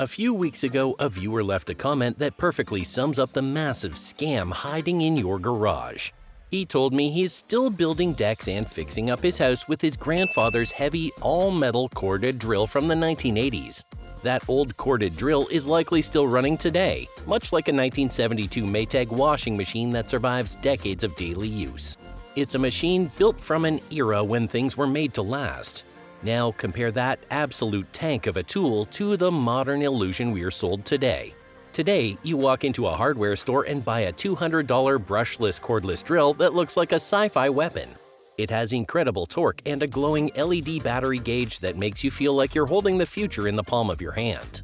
A few weeks ago, a viewer left a comment that perfectly sums up the massive scam hiding in your garage. He told me he's still building decks and fixing up his house with his grandfather's heavy, all-metal corded drill from the 1980s. That old corded drill is likely still running today, much like a 1972 Maytag washing machine that survives decades of daily use. It's a machine built from an era when things were made to last. Now compare that absolute tank of a tool to the modern illusion we're sold today. Today, you walk into a hardware store and buy a $200 brushless cordless drill that looks like a sci-fi weapon. It has incredible torque and a glowing LED battery gauge that makes you feel like you're holding the future in the palm of your hand.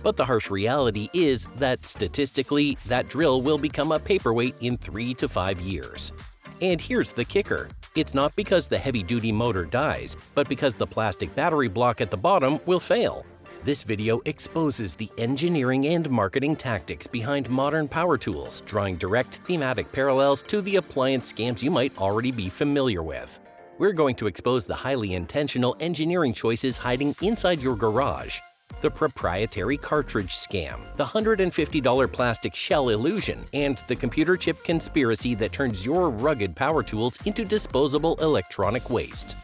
But the harsh reality is that statistically, that drill will become a paperweight in 3 to 5 years. And here's the kicker. It's not because the heavy-duty motor dies, but because the plastic battery block at the bottom will fail. This video exposes the engineering and marketing tactics behind modern power tools, drawing direct thematic parallels to the appliance scams you might already be familiar with. We're going to expose the highly intentional engineering choices hiding inside your garage. The proprietary cartridge scam, the $150 plastic shell illusion, and the computer chip conspiracy that turns your rugged power tools into disposable electronic waste.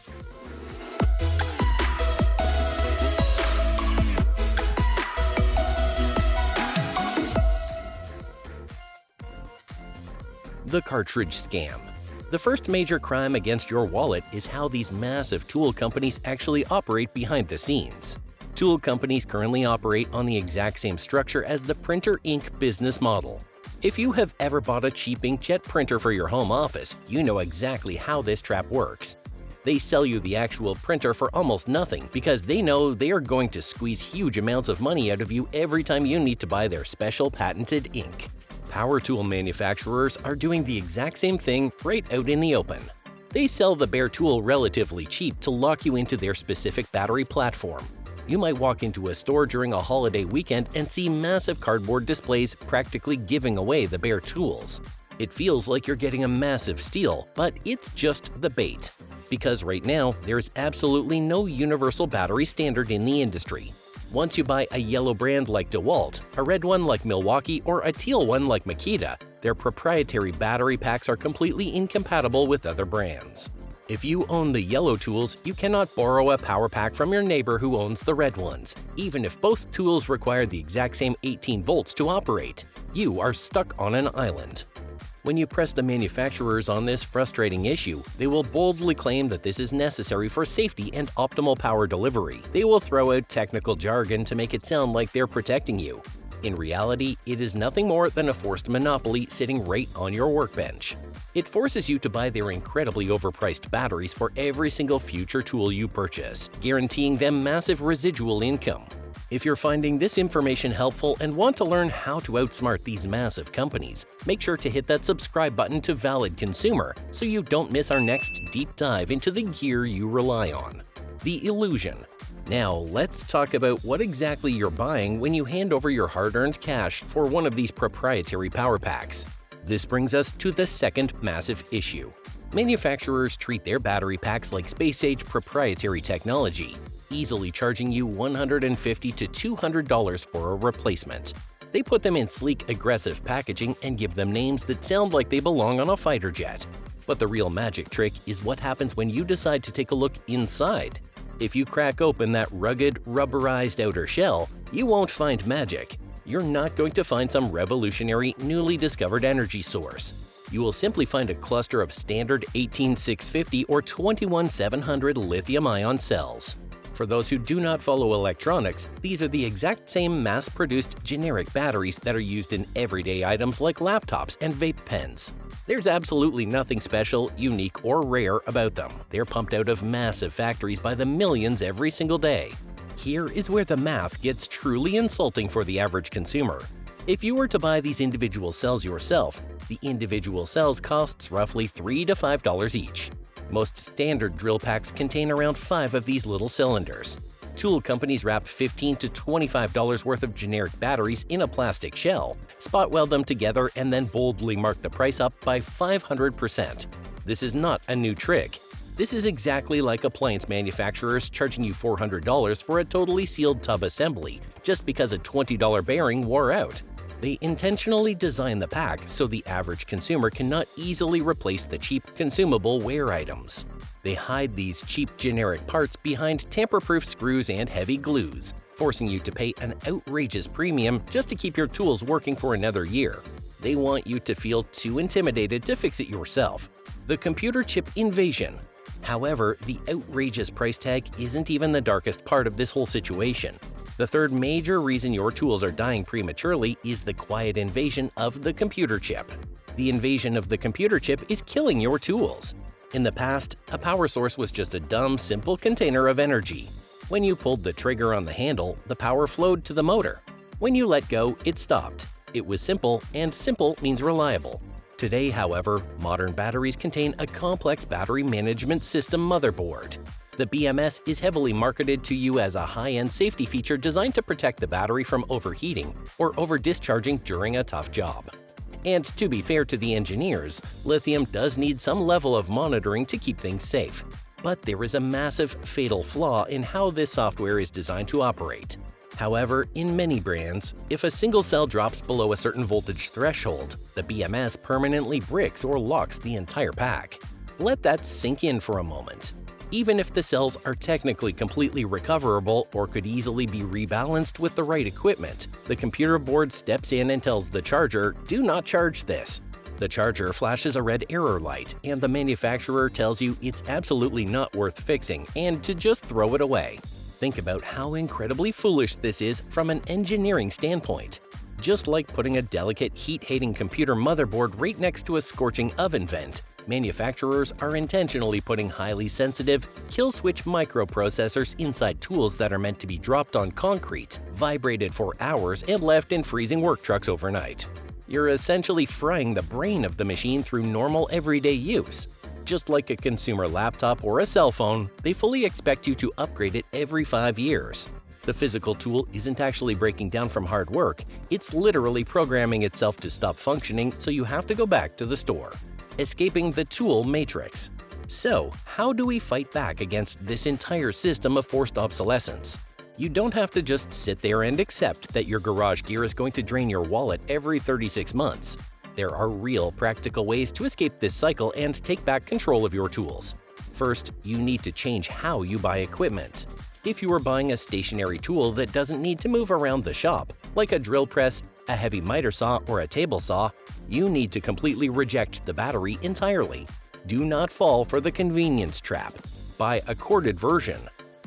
The cartridge scam. The first major crime against your wallet is how these massive tool companies actually operate behind the scenes. Tool companies currently operate on the exact same structure as the printer ink business model. If you have ever bought a cheap inkjet printer for your home office, you know exactly how this trap works. They sell you the actual printer for almost nothing because they know they are going to squeeze huge amounts of money out of you every time you need to buy their special patented ink. Power tool manufacturers are doing the exact same thing right out in the open. They sell the bare tool relatively cheap to lock you into their specific battery platform. You might walk into a store during a holiday weekend and see massive cardboard displays practically giving away the bare tools. It feels like you're getting a massive steal, but it's just the bait. Because right now, there's absolutely no universal battery standard in the industry. Once you buy a yellow brand like DeWalt, a red one like Milwaukee, or a teal one like Makita, their proprietary battery packs are completely incompatible with other brands. If you own the yellow tools, you cannot borrow a power pack from your neighbor who owns the red ones, even if both tools require the exact same 18 volts to operate. You are stuck on an island. When you press the manufacturers on this frustrating issue, they will boldly claim that this is necessary for safety and optimal power delivery. They will throw out technical jargon to make it sound like they're protecting you. In reality, it is nothing more than a forced monopoly sitting right on your workbench. It forces you to buy their incredibly overpriced batteries for every single future tool you purchase, guaranteeing them massive residual income. If you're finding this information helpful and want to learn how to outsmart these massive companies, make sure to hit that subscribe button to Valid Consumer so you don't miss our next deep dive into the gear you rely on. The illusion. Now, let's talk about what exactly you're buying when you hand over your hard-earned cash for one of these proprietary power packs. This brings us to the second massive issue. Manufacturers treat their battery packs like space-age proprietary technology, easily charging you $150 to $200 for a replacement. They put them in sleek, aggressive packaging and give them names that sound like they belong on a fighter jet. But the real magic trick is what happens when you decide to take a look inside. If you crack open that rugged, rubberized outer shell, you won't find magic. You're not going to find some revolutionary, newly discovered energy source. You will simply find a cluster of standard 18650 or 21700 lithium-ion cells. For those who do not follow electronics, these are the exact same mass-produced generic batteries that are used in everyday items like laptops and vape pens. There's absolutely nothing special, unique, or rare about them. They're pumped out of massive factories by the millions every single day. Here is where the math gets truly insulting for the average consumer. If you were to buy these individual cells yourself, the individual cells costs roughly $3 to $5 each. Most standard drill packs contain around 5 of these little cylinders. Tool companies wrap $15 to $25 worth of generic batteries in a plastic shell, spot weld them together, and then boldly mark the price up by 500%. This is not a new trick. This is exactly like appliance manufacturers charging you $400 for a totally sealed tub assembly just because a $20 bearing wore out. They intentionally design the pack so the average consumer cannot easily replace the cheap consumable wear items. They hide these cheap generic parts behind tamper-proof screws and heavy glues, forcing you to pay an outrageous premium just to keep your tools working for another year. They want you to feel too intimidated to fix it yourself. The computer chip invasion. However, the outrageous price tag isn't even the darkest part of this whole situation. The third major reason your tools are dying prematurely is the quiet invasion of the computer chip. The invasion of the computer chip is killing your tools. In the past, a power source was just a dumb, simple container of energy. When you pulled the trigger on the handle, the power flowed to the motor. When you let go, it stopped. It was simple, and simple means reliable. Today, however, modern batteries contain a complex battery management system motherboard. The BMS is heavily marketed to you as a high-end safety feature designed to protect the battery from overheating or over-discharging during a tough job. And to be fair to the engineers, lithium does need some level of monitoring to keep things safe. But there is a massive, fatal flaw in how this software is designed to operate. However, in many brands, if a single cell drops below a certain voltage threshold, the BMS permanently bricks or locks the entire pack. Let that sink in for a moment. Even if the cells are technically completely recoverable or could easily be rebalanced with the right equipment, the computer board steps in and tells the charger, "Do not charge this." The charger flashes a red error light, and the manufacturer tells you it's absolutely not worth fixing and to just throw it away. Think about how incredibly foolish this is from an engineering standpoint. Just like putting a delicate, heat-hating computer motherboard right next to a scorching oven vent, manufacturers are intentionally putting highly sensitive, kill-switch microprocessors inside tools that are meant to be dropped on concrete, vibrated for hours, and left in freezing work trucks overnight. You're essentially frying the brain of the machine through normal everyday use. Just like a consumer laptop or a cell phone, they fully expect you to upgrade it every 5 years. The physical tool isn't actually breaking down from hard work, it's literally programming itself to stop functioning, so you have to go back to the store. Escaping the tool matrix. So, how do we fight back against this entire system of forced obsolescence? You don't have to just sit there and accept that your garage gear is going to drain your wallet every 36 months. There are real practical ways to escape this cycle and take back control of your tools. First, you need to change how you buy equipment. If you are buying a stationary tool that doesn't need to move around the shop, like a drill press, a heavy miter saw, or a table saw, you need to completely reject the battery entirely. Do not fall for the convenience trap. Buy a corded version.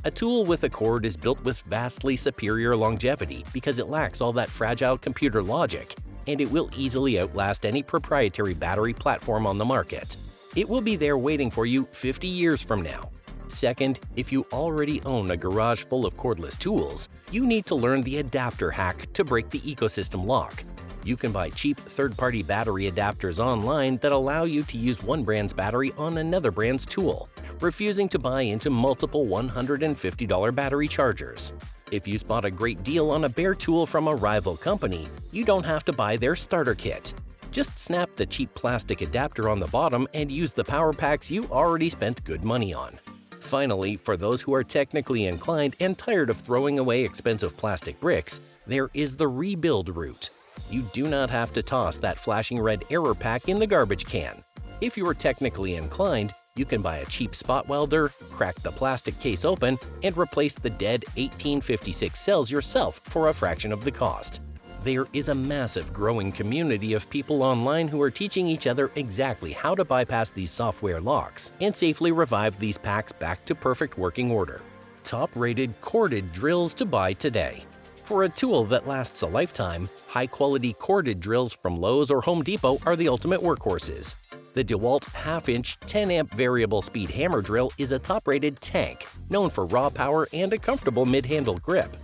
A tool with a cord is built with vastly superior longevity because it lacks all that fragile computer logic, and it will easily outlast any proprietary battery platform on the market. It will be there waiting for you 50 years from now. Second, if you already own a garage full of cordless tools, you need to learn the adapter hack to break the ecosystem lock. You can buy cheap third-party battery adapters online that allow you to use one brand's battery on another brand's tool, refusing to buy into multiple $150 battery chargers. If you spot a great deal on a bare tool from a rival company, you don't have to buy their starter kit. Just snap the cheap plastic adapter on the bottom and use the power packs you already spent good money on. Finally, for those who are technically inclined and tired of throwing away expensive plastic bricks, there is the rebuild route. You do not have to toss that flashing red error pack in the garbage can. If you are technically inclined, you can buy a cheap spot welder, crack the plastic case open, and replace the dead 1856 cells yourself for a fraction of the cost. There is a massive growing community of people online who are teaching each other exactly how to bypass these software locks and safely revive these packs back to perfect working order. Top-rated corded drills to buy today. For a tool that lasts a lifetime, high-quality corded drills from Lowe's or Home Depot are the ultimate workhorses. The DeWalt half-inch 10-amp variable speed hammer drill is a top-rated tank, known for raw power and a comfortable mid-handle grip.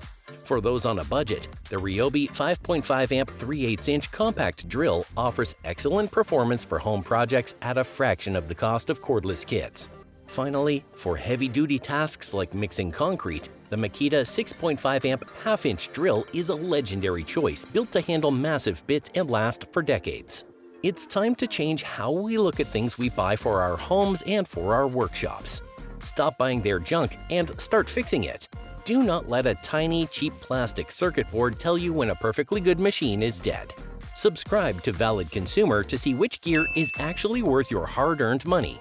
For those on a budget, the Ryobi 5.5-amp 3/8-inch compact drill offers excellent performance for home projects at a fraction of the cost of cordless kits. Finally, for heavy-duty tasks like mixing concrete, the Makita 6.5-amp half-inch drill is a legendary choice built to handle massive bits and last for decades. It's time to change how we look at things we buy for our homes and for our workshops. Stop buying their junk and start fixing it. Do not let a tiny, cheap plastic circuit board tell you when a perfectly good machine is dead. Subscribe to Valid Consumer to see which gear is actually worth your hard-earned money